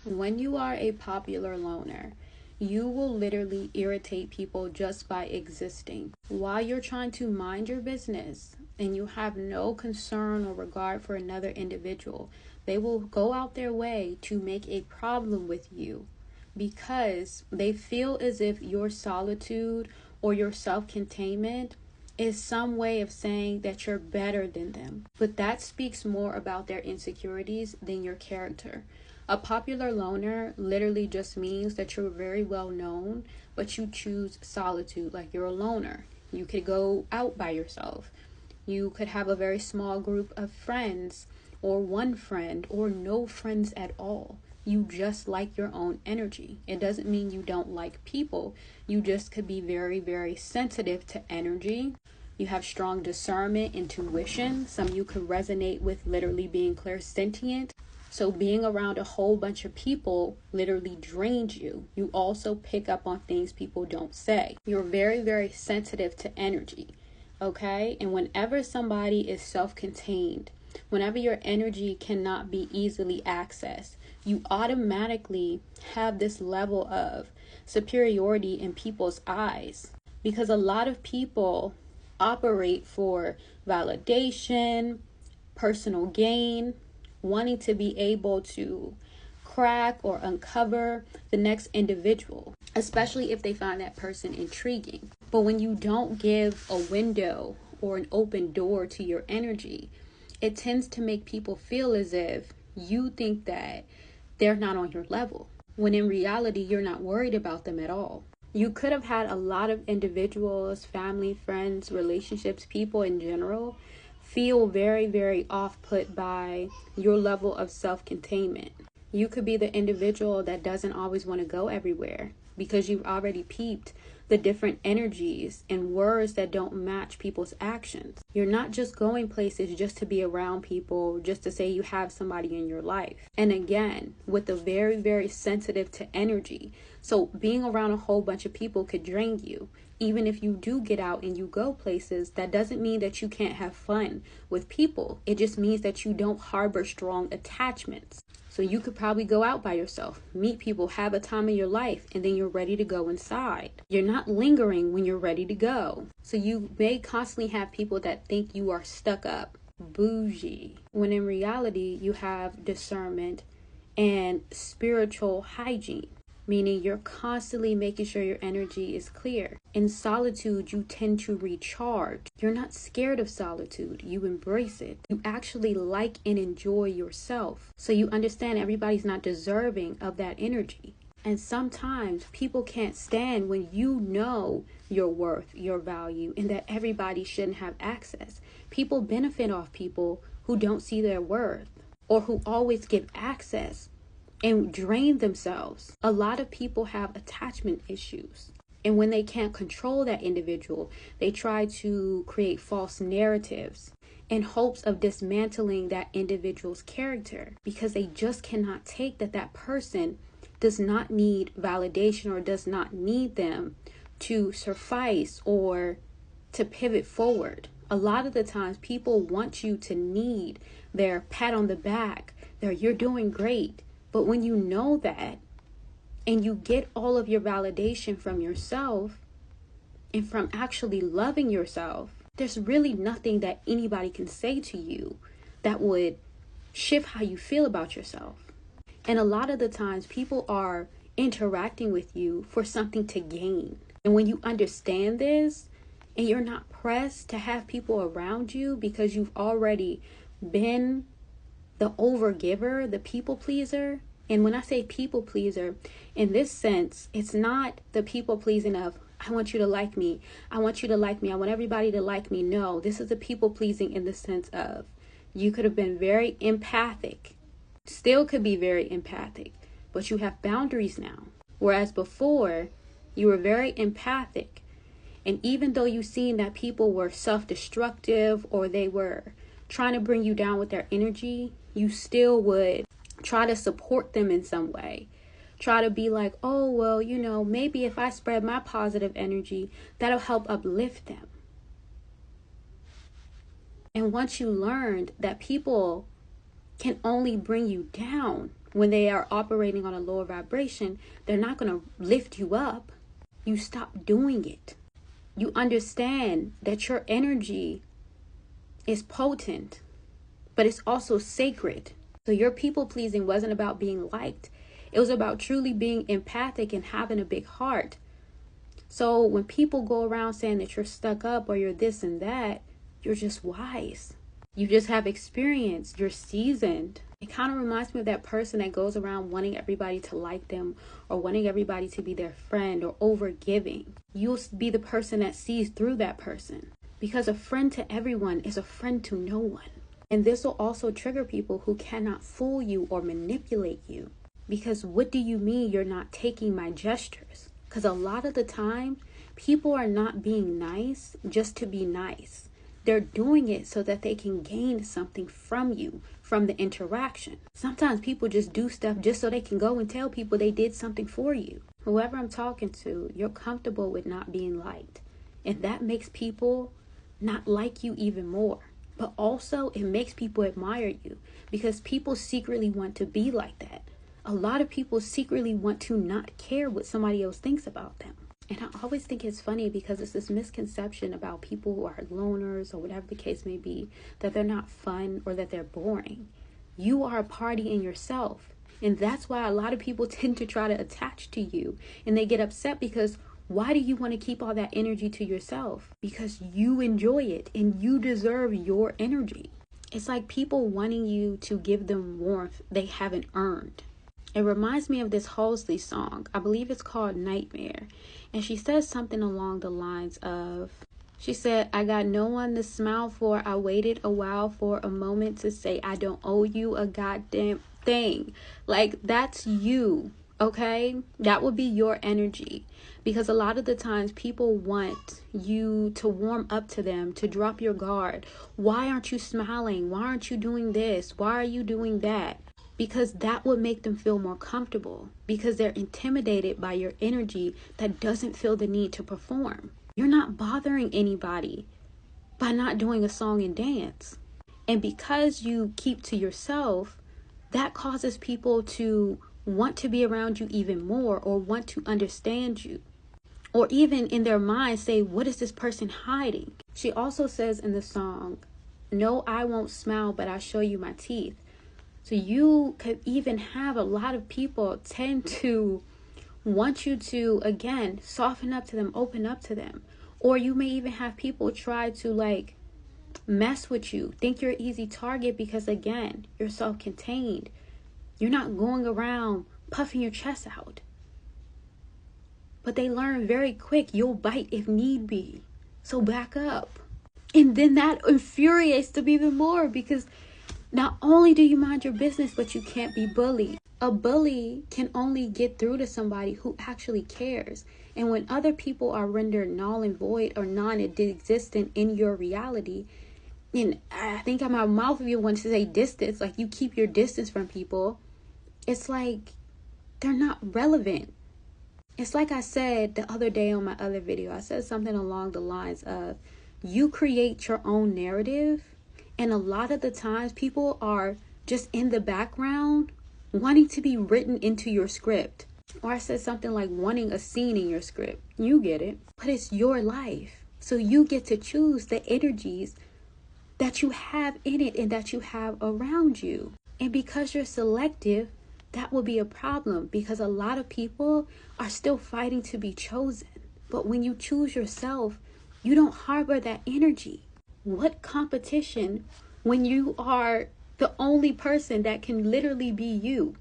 When you are a popular loner, you will literally irritate people just by existing. While you're trying to mind your business and you have no concern or regard for another individual, they will go out their way to make a problem with you because they feel as if your solitude or your self-containment is some way of saying that you're better than them. But that speaks more about their insecurities than your character. A popular loner literally just means that you're very well known, but you choose solitude, like you're a loner. You could go out by yourself. You could have a very small group of friends, or one friend, or no friends at all. You just like your own energy. It doesn't mean you don't like people. You just could be very, very sensitive to energy. You have strong discernment, intuition. Some of you could resonate with literally being clairsentient. So being around a whole bunch of people literally drains you. You also pick up on things people don't say. You're very, very sensitive to energy, okay? And whenever somebody is self-contained, whenever your energy cannot be easily accessed, you automatically have this level of superiority in people's eyes. Because a lot of people operate for validation, personal gain, wanting to be able to crack or uncover the next individual, especially if they find that person intriguing. But when you don't give a window or an open door to your energy, it tends to make people feel as if you think that they're not on your level, when in reality, you're not worried about them at all. You could have had a lot of individuals, family, friends, relationships, people in general, feel very, very off-put by your level of self-containment. You could be the individual that doesn't always want to go everywhere because you've already peeped the different energies and words that don't match people's actions. You're not just going places just to be around people, just to say you have somebody in your life. And again, with the very, very sensitive to energy. So being around a whole bunch of people could drain you. Even if you do get out and you go places, that doesn't mean that you can't have fun with people. It just means that you don't harbor strong attachments. So you could probably go out by yourself, meet people, have a time of your life, and then you're ready to go inside. You're not lingering when you're ready to go. So you may constantly have people that think you are stuck up, bougie, when in reality you have discernment and spiritual hygiene. Meaning you're constantly making sure your energy is clear. In solitude, you tend to recharge. You're not scared of solitude. You embrace it. You actually like and enjoy yourself. So you understand everybody's not deserving of that energy. And sometimes people can't stand when you know your worth, your value, and that everybody shouldn't have access. People benefit off people who don't see their worth or who always give access and drain themselves. A lot of people have attachment issues. And when they can't control that individual, they try to create false narratives in hopes of dismantling that individual's character because they just cannot take that person does not need validation or does not need them to suffice or to pivot forward. A lot of the times people want you to need their pat on the back, their you're doing great. But when you know that and you get all of your validation from yourself and from actually loving yourself, there's really nothing that anybody can say to you that would shift how you feel about yourself. And a lot of the times people are interacting with you for something to gain. And when you understand this and you're not pressed to have people around you because you've already been the overgiver, the people pleaser. And when I say people pleaser, in this sense, it's not the people pleasing of, I want you to like me. I want you to like me. I want everybody to like me. No, this is the people pleasing in the sense of you could have been very empathic, still could be very empathic, but you have boundaries now. Whereas before, you were very empathic. And even though you seen that people were self-destructive or they were trying to bring you down with their energy, you still would try to support them in some way. Try to be like, oh, well, maybe if I spread my positive energy, that'll help uplift them. And once you learned that people can only bring you down when they are operating on a lower vibration, they're not going to lift you up. You stop doing it. You understand that your energy is potent, but it's also sacred. So your people pleasing wasn't about being liked. It was about truly being empathic and having a big heart. So when people go around saying that you're stuck up or you're this and that, you're just wise. You just have experience. You're seasoned. It kind of reminds me of that person that goes around wanting everybody to like them or wanting everybody to be their friend or overgiving. You'll be the person that sees through that person, because a friend to everyone is a friend to no one. And this will also trigger people who cannot fool you or manipulate you. Because what do you mean you're not taking my gestures? Because a lot of the time, people are not being nice just to be nice. They're doing it so that they can gain something from you, from the interaction. Sometimes people just do stuff just so they can go and tell people they did something for you. Whoever I'm talking to, you're comfortable with not being liked. And that makes people not like you even more. But also, it makes people admire you, because people secretly want to be like that. A lot of people secretly want to not care what somebody else thinks about them. And I always think it's funny because it's this misconception about people who are loners or whatever the case may be, that they're not fun or that they're boring. You are a party in yourself. And that's why a lot of people tend to try to attach to you. And they get upset because why do you want to keep all that energy to yourself? Because you enjoy it and you deserve your energy. It's like people wanting you to give them warmth they haven't earned. It reminds me of this Halsey song. I believe it's called Nightmare. And she says something along the lines of, she said, I got no one to smile for. I waited a while for a moment to say I don't owe you a goddamn thing. Like, that's you, okay? That would be your energy. Because a lot of the times people want you to warm up to them, to drop your guard. Why aren't you smiling? Why aren't you doing this? Why are you doing that? Because that would make them feel more comfortable, because they're intimidated by your energy that doesn't feel the need to perform. You're not bothering anybody by not doing a song and dance. And because you keep to yourself, that causes people to want to be around you even more, or want to understand you, or even in their mind say, what is this person hiding? She also says in the song, no, I won't smile, but I'll show you my teeth. So you could even have a lot of people tend to want you to, again, soften up to them, open up to them. Or you may even have people try to like mess with you, think you're an easy target because, again, you're self-contained. You're not going around puffing your chest out. But they learn very quick, you'll bite if need be. So back up. And then that infuriates them even more, because not only do you mind your business, but you can't be bullied. A bully can only get through to somebody who actually cares. And when other people are rendered null and void or non-existent in your reality, and I think my mouth of you wants to say distance, like you keep your distance from people, it's like they're not relevant. It's like I said the other day on my other video, I said something along the lines of, you create your own narrative. And a lot of the times people are just in the background wanting to be written into your script. Or I said something like wanting a scene in your script. You get it. But it's your life. So you get to choose the energies that you have in it and that you have around you. And because you're selective, that will be a problem, because a lot of people are still fighting to be chosen. But when you choose yourself, you don't harbor that energy. What competition when you are the only person that can literally be you?